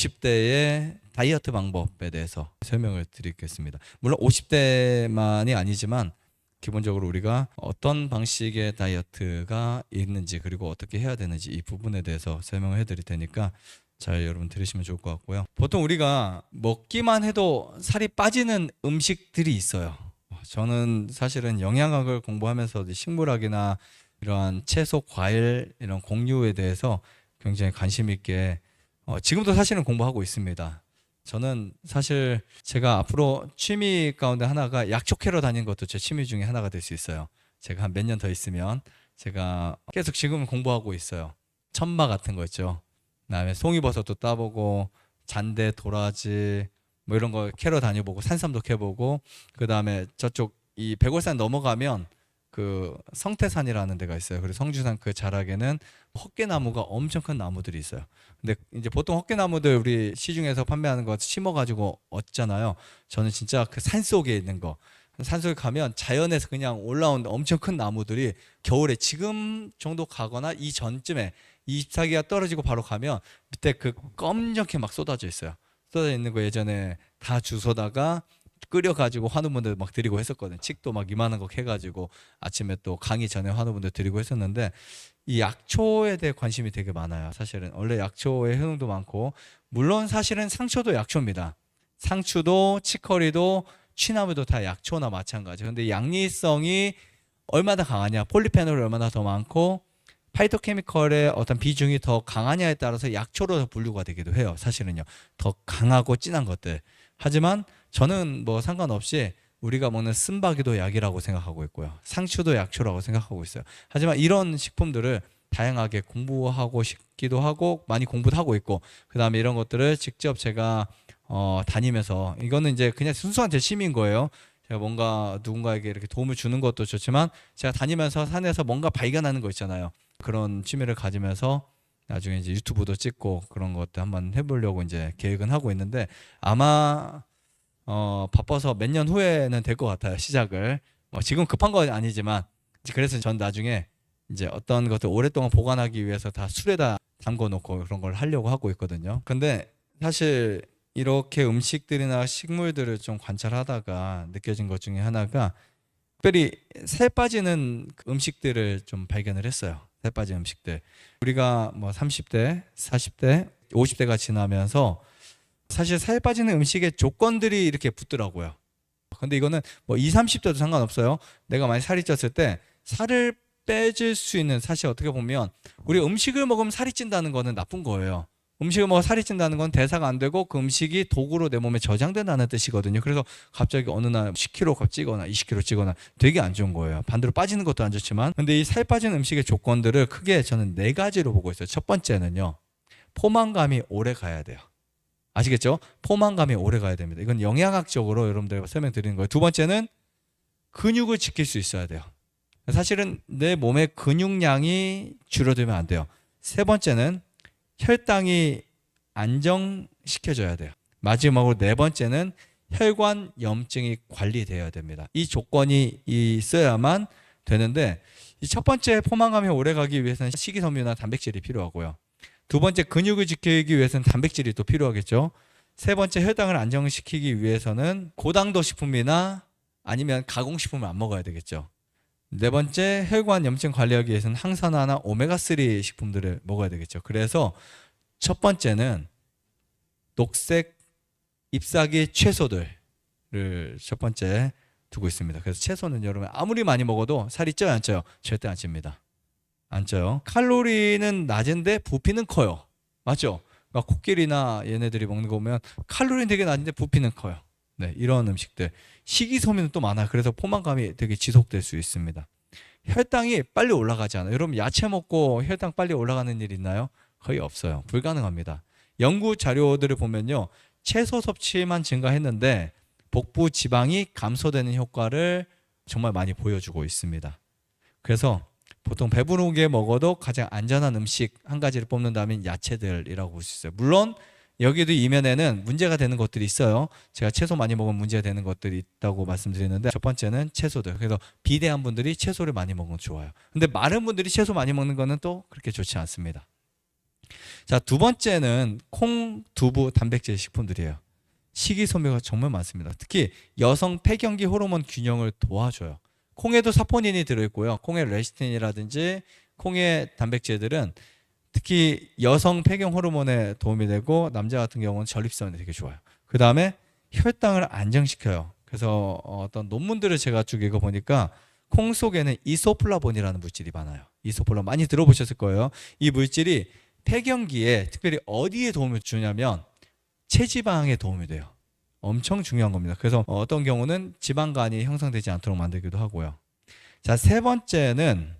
50대의 다이어트 방법에 대해서 설명을 드리겠습니다. 물론 50대만이 아니지만 기본적으로 우리가 어떤 방식의 다이어트가 있는지 그리고 어떻게 해야 되는지 이 부분에 대해서 설명을 해드릴 테니까 잘 여러분 들으시면 좋을 것 같고요. 보통 우리가 먹기만 해도 살이 빠지는 음식들이 있어요. 저는 사실은 영양학을 공부하면서 식물학이나 이러한 채소, 과일, 이런 곡류에 대해서 굉장히 관심 있게 지금도 사실은 공부하고 있습니다. 저는 사실 제가 앞으로 취미 가운데 하나가 약초 캐러 다니는 것도 제 취미 중에 하나가 될 수 있어요. 제가 한 몇 년 더 있으면 제가 계속 지금 공부하고 있어요. 천마 같은 거 있죠. 그다음에 송이버섯도 따보고 잔대, 도라지 뭐 이런 거 캐러 다녀보고 산삼도 캐보고 그다음에 저쪽 이 백월산 넘어가면 그 성태산이라는 데가 있어요. 그리고 성주산 그 자락에는 헛개나무가 엄청 큰 나무들이 있어요. 근데 이제 보통 헛개나무들 우리 시중에서 판매하는 거 심어가지고 얻잖아요. 저는 진짜 그 산속에 있는 거, 산속에 가면 자연에서 그냥 올라온 엄청 큰 나무들이 겨울에 지금 정도 가거나 이 전쯤에 이 잎사귀가 떨어지고 바로 가면 밑에 그 검정게 막 쏟아져 있어요. 쏟아져 있는 거 예전에 다 주워다가 끓여가지고 환우분들 막 드리고 했었거든요. 칡도 막 이만한 거 해가지고 아침에 또 강의 전에 환우분들 드리고 했었는데 이 약초에 대해 관심이 되게 많아요. 사실은 원래 약초의 효능도 많고 물론 사실은 상초도 약초입니다. 상추도 치커리도 취나무도 다 약초나 마찬가지. 근데 양리성이 얼마나 강하냐, 폴리페놀이 얼마나 더 많고 파이토케미컬의 어떤 비중이 더 강하냐에 따라서 약초로 더 분류가 되기도 해요. 사실은요. 더 강하고 진한 것들. 하지만 저는 뭐 상관없이 우리가 먹는 쓴바귀도 약이라고 생각하고 있고요. 상추도 약초라고 생각하고 있어요. 하지만 이런 식품들을 다양하게 공부하고 싶기도 하고 많이 공부도 하고 있고 그 다음에 이런 것들을 직접 제가 다니면서 이거는 이제 그냥 순수한 제 취미인 거예요. 제가 뭔가 누군가에게 이렇게 도움을 주는 것도 좋지만 제가 다니면서 산에서 뭔가 발견하는 거 있잖아요. 그런 취미를 가지면서 나중에 이제 유튜브도 찍고 그런 것도 한번 해보려고 이제 계획은 하고 있는데 아마 바빠서 몇 년 후에는 될 것 같아요. 시작을 지금 급한 건 아니지만 그래서 전 나중에 이제 어떤 것들 오랫동안 보관하기 위해서 다 술에다 담궈 놓고 그런 걸 하려고 하고 있거든요. 근데 사실 이렇게 음식들이나 식물들을 좀 관찰하다가 느껴진 것 중에 하나가 특별히 살 빠지는 음식들을 좀 발견을 했어요. 살 빠진 음식들. 우리가 뭐 30대, 40대, 50대가 지나면서 사실 살 빠지는 음식의 조건들이 이렇게 붙더라고요. 근데 이거는 뭐 20, 30대도 상관없어요. 내가 많이 살이 쪘을 때 살을 빼줄 수 있는 사실 어떻게 보면 우리 음식을 먹으면 살이 찐다는 거는 나쁜 거예요. 음식을 먹어 살이 찐다는 건 대사가 안 되고 그 음식이 독으로 내 몸에 저장된다는 뜻이거든요. 그래서 갑자기 어느 날 10kg 찌거나 20kg 찌거나 되게 안 좋은 거예요. 반대로 빠지는 것도 안 좋지만 근데 이 살 빠진 음식의 조건들을 크게 저는 4가지로 보고 있어요. 첫 번째는요. 포만감이 오래 가야 돼요. 아시겠죠? 포만감이 오래 가야 됩니다. 이건 영양학적으로 여러분들과 설명드리는 거예요. 두 번째는 근육을 지킬 수 있어야 돼요. 사실은 내 몸의 근육량이 줄어들면 안 돼요. 세 번째는 혈당이 안정시켜줘야 돼요. 마지막으로 4번째는 혈관 염증이 관리되어야 됩니다. 이 조건이 있어야만 되는데 이 첫 번째 포만감이 오래 가기 위해서는 식이섬유나 단백질이 필요하고요. 두 번째 근육을 지키기 위해서는 단백질이 또 필요하겠죠. 세 번째 혈당을 안정시키기 위해서는 고당도 식품이나 아니면 가공식품을 안 먹어야 되겠죠. 네 번째 혈관 염증 관리하기 위해서는 항산화나 오메가3 식품들을 먹어야 되겠죠. 그래서 첫 번째는 녹색 잎사귀 채소들을 첫 번째 두고 있습니다. 그래서 채소는 여러분 아무리 많이 먹어도 살이 쪄요, 안 쪄요? 절대 안 찝니다. 안 쪄요. 칼로리는 낮은데 부피는 커요. 맞죠? 그러니까 코끼리나 얘네들이 먹는 거 보면 칼로리는 되게 낮은데 부피는 커요. 네, 이런 음식들. 식이섬유는 또 많아요. 그래서 포만감이 되게 지속될 수 있습니다. 혈당이 빨리 올라가지 않아요. 여러분 야채 먹고 혈당 빨리 올라가는 일 있나요? 거의 없어요. 불가능합니다. 연구 자료들을 보면요. 채소 섭취만 증가했는데 복부 지방이 감소되는 효과를 정말 많이 보여주고 있습니다. 그래서 보통 배부르게 먹어도 가장 안전한 음식 한 가지를 뽑는다면 야채들이라고 볼 수 있어요. 물론 여기도 이면에는 문제가 되는 것들이 있어요. 제가 채소 많이 먹으면 문제가 되는 것들이 있다고 말씀드리는데 첫 번째는 채소들. 그래서 비대한 분들이 채소를 많이 먹으면 좋아요. 근데 마른 분들이 채소 많이 먹는 거는 또 그렇게 좋지 않습니다. 자, 두 번째는 콩, 두부, 단백질 식품들이에요. 식이섬유가 정말 많습니다. 특히 여성 폐경기 호르몬 균형을 도와줘요. 콩에도 사포닌이 들어있고요. 콩의 레시틴이라든지 콩의 단백질들은 특히 여성 폐경 호르몬에 도움이 되고 남자 같은 경우는 전립선에 되게 좋아요. 그 다음에 혈당을 안정시켜요. 그래서 어떤 논문들을 제가 쭉 읽어보니까 콩 속에는 이소플라본이라는 물질이 많아요. 이소플라본 많이 들어보셨을 거예요. 이 물질이 폐경기에 특별히 어디에 도움을 주냐면 체지방에 도움이 돼요. 엄청 중요한 겁니다. 그래서 어떤 경우는 지방간이 형성되지 않도록 만들기도 하고요. 자, 세 번째는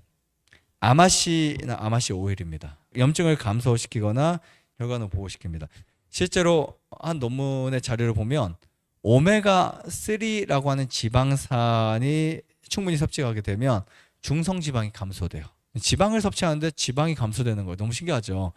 아마시나 아마시 오일입니다. 염증을 감소시키거나 혈관을 보호시킵니다. 실제로 한 논문의 자료를 보면 오메가3라고 하는 지방산이 충분히 섭취하게 되면 중성지방이 감소돼요. 지방을 섭취하는데 지방이 감소되는 거예요. 너무 신기하죠.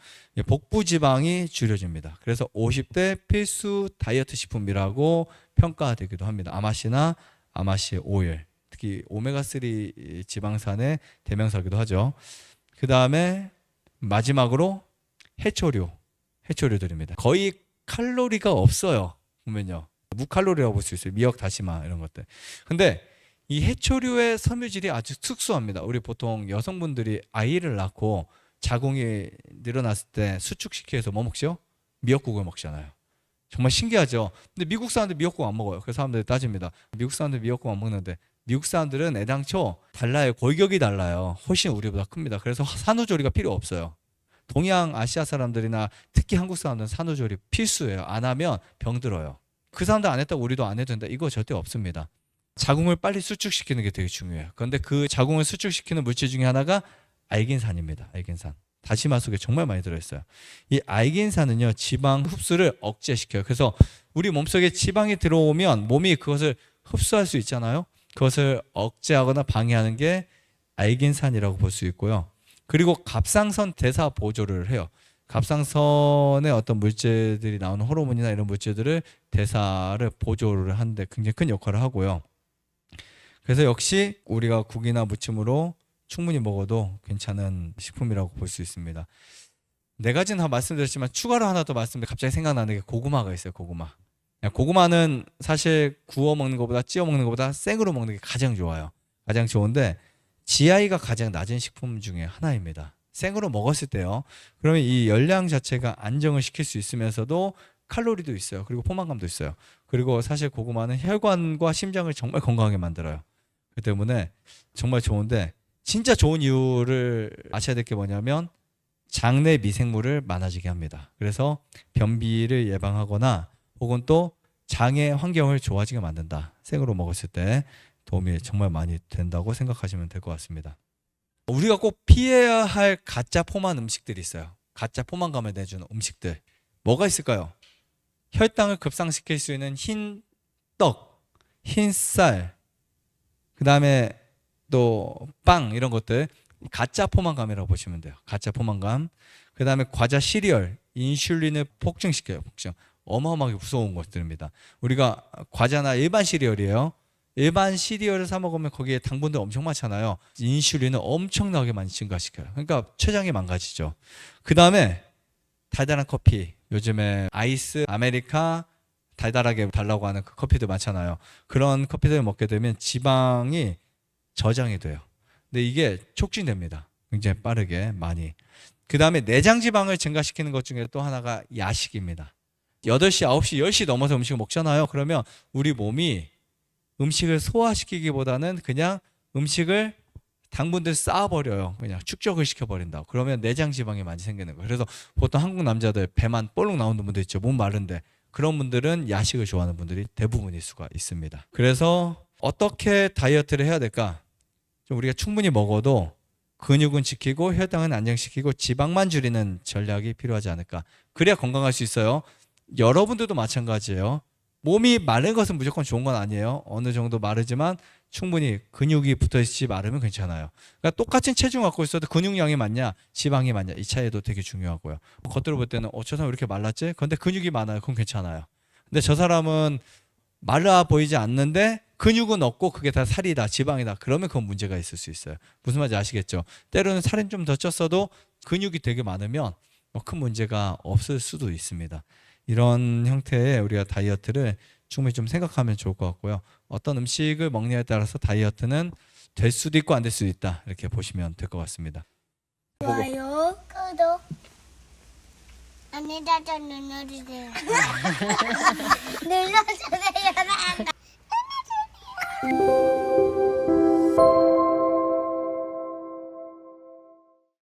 복부 지방이 줄여집니다. 그래서 50대 필수 다이어트 식품이라고 평가되기도 합니다. 아마시나 아마시 오일, 특히 오메가3 지방산의 대명사기도 하죠. 그 다음에 마지막으로 해초류들입니다. 거의 칼로리가 없어요. 보면요, 무칼로리라고 볼 수 있어요. 미역, 다시마 이런 것들. 근데 이 해초류의 섬유질이 아주 특수합니다. 우리 보통 여성분들이 아이를 낳고 자궁이 늘어났을 때 수축시켜서 뭐 먹죠? 미역국을 먹잖아요. 정말 신기하죠. 근데 미국 사람들 미역국 안 먹어요. 그래서 사람들이 따집니다. 미국 사람들 미역국 안 먹는데 미국 사람들은 애당초 달라요. 골격이 달라요. 훨씬 우리보다 큽니다. 그래서 산후조리가 필요 없어요. 동양 아시아 사람들이나 특히 한국 사람들은 산후조리 필수예요. 안 하면 병들어요. 그 사람들 안 했다고 우리도 안 해도 된다. 이거 절대 없습니다. 자궁을 빨리 수축시키는 게 되게 중요해요. 그런데 그 자궁을 수축시키는 물질 중에 하나가 알긴산입니다. 알긴산. 다시마 속에 정말 많이 들어있어요. 이 알긴산은요, 지방 흡수를 억제시켜요. 그래서 우리 몸속에 지방이 들어오면 몸이 그것을 흡수할 수 있잖아요. 그것을 억제하거나 방해하는 게 알긴산이라고 볼 수 있고요. 그리고 갑상선 대사 보조를 해요. 갑상선에 어떤 물질들이 나오는 호르몬이나 이런 물질들을 대사를 보조를 하는데 굉장히 큰 역할을 하고요. 그래서 역시 우리가 국이나 무침으로 충분히 먹어도 괜찮은 식품이라고 볼 수 있습니다. 네 가지는 다 말씀드렸지만 추가로 하나 더 말씀드리면 갑자기 생각나는 게 고구마가 있어요. 고구마는 사실 구워 먹는 것보다 찌어 먹는 것보다 생으로 먹는 게 가장 좋아요. 가장 좋은데 GI가 가장 낮은 식품 중에 하나입니다. 생으로 먹었을 때요. 그러면 이 열량 자체가 안정을 시킬 수 있으면서도 칼로리도 있어요. 그리고 포만감도 있어요. 그리고 사실 고구마는 혈관과 심장을 정말 건강하게 만들어요. 그 때문에 정말 좋은데 진짜 좋은 이유를 아셔야 될 게 뭐냐면 장내 미생물을 많아지게 합니다. 그래서 변비를 예방하거나 혹은 또 장의 환경을 좋아지게 만든다. 생으로 먹었을 때 도움이 정말 많이 된다고 생각하시면 될 것 같습니다. 우리가 꼭 피해야 할 가짜 포만 음식들이 있어요. 가짜 포만감을 내주는 음식들. 뭐가 있을까요? 혈당을 급상시킬 수 있는 흰 떡, 흰 쌀, 그 다음에 또 빵 이런 것들 가짜 포만감이라고 보시면 돼요. 가짜 포만감. 그 다음에 과자, 시리얼, 인슐린을 폭증시켜요. 폭증. 어마어마하게 무서운 것들입니다. 우리가 과자나 일반 시리얼이에요. 일반 시리얼을 사 먹으면 거기에 당분들 엄청 많잖아요. 인슐린을 엄청나게 많이 증가시켜요. 그러니까 췌장이 망가지죠. 그 다음에 달달한 커피. 요즘에 아이스, 아메리카 달달하게 달라고 하는 그 커피도 많잖아요. 그런 커피들을 먹게 되면 지방이 저장이 돼요. 근데 이게 촉진됩니다. 굉장히 빠르게 많이. 그 다음에 내장 지방을 증가시키는 것 중에 또 하나가 야식입니다. 8시, 9시, 10시 넘어서 음식을 먹잖아요. 그러면 우리 몸이 음식을 소화시키기보다는 그냥 음식을 당분들 쌓아버려요. 그냥 축적을 시켜버린다고. 그러면 내장 지방이 많이 생기는 거예요. 그래서 보통 한국 남자들 배만 볼록 나오는 분들 있죠. 몸 마른데. 그런 분들은 야식을 좋아하는 분들이 대부분일 수가 있습니다. 그래서 어떻게 다이어트를 해야 될까? 좀 우리가 충분히 먹어도 근육은 지키고 혈당은 안정시키고 지방만 줄이는 전략이 필요하지 않을까. 그래야 건강할 수 있어요. 여러분들도 마찬가지예요. 몸이 마른 것은 무조건 좋은 건 아니에요. 어느 정도 마르지만 충분히 근육이 붙어있지 마르면 괜찮아요. 그러니까 똑같은 체중 갖고 있어도 근육량이 많냐 지방이 많냐 이 차이도 되게 중요하고요. 겉으로 볼 때는 저 사람 왜 이렇게 말랐지? 근데 근육이 많아요. 그건 괜찮아요. 근데 저 사람은 말라 보이지 않는데 근육은 없고 그게 다 살이다 지방이다. 그러면 그건 문제가 있을 수 있어요. 무슨 말인지 아시겠죠? 때로는 살은 좀 더 쪘어도 근육이 되게 많으면 큰 문제가 없을 수도 있습니다. 이런 형태의 우리가 다이어트를 충분히 좀 생각하면 좋을 것 같고요. 어떤 음식을 먹냐에 따라서 다이어트는 될 수도 있고 안 될 수도 있다. 이렇게 보시면 될 것 같습니다. 좋아요, 구독, 안내자전 눌러주세요. 눌러주세요.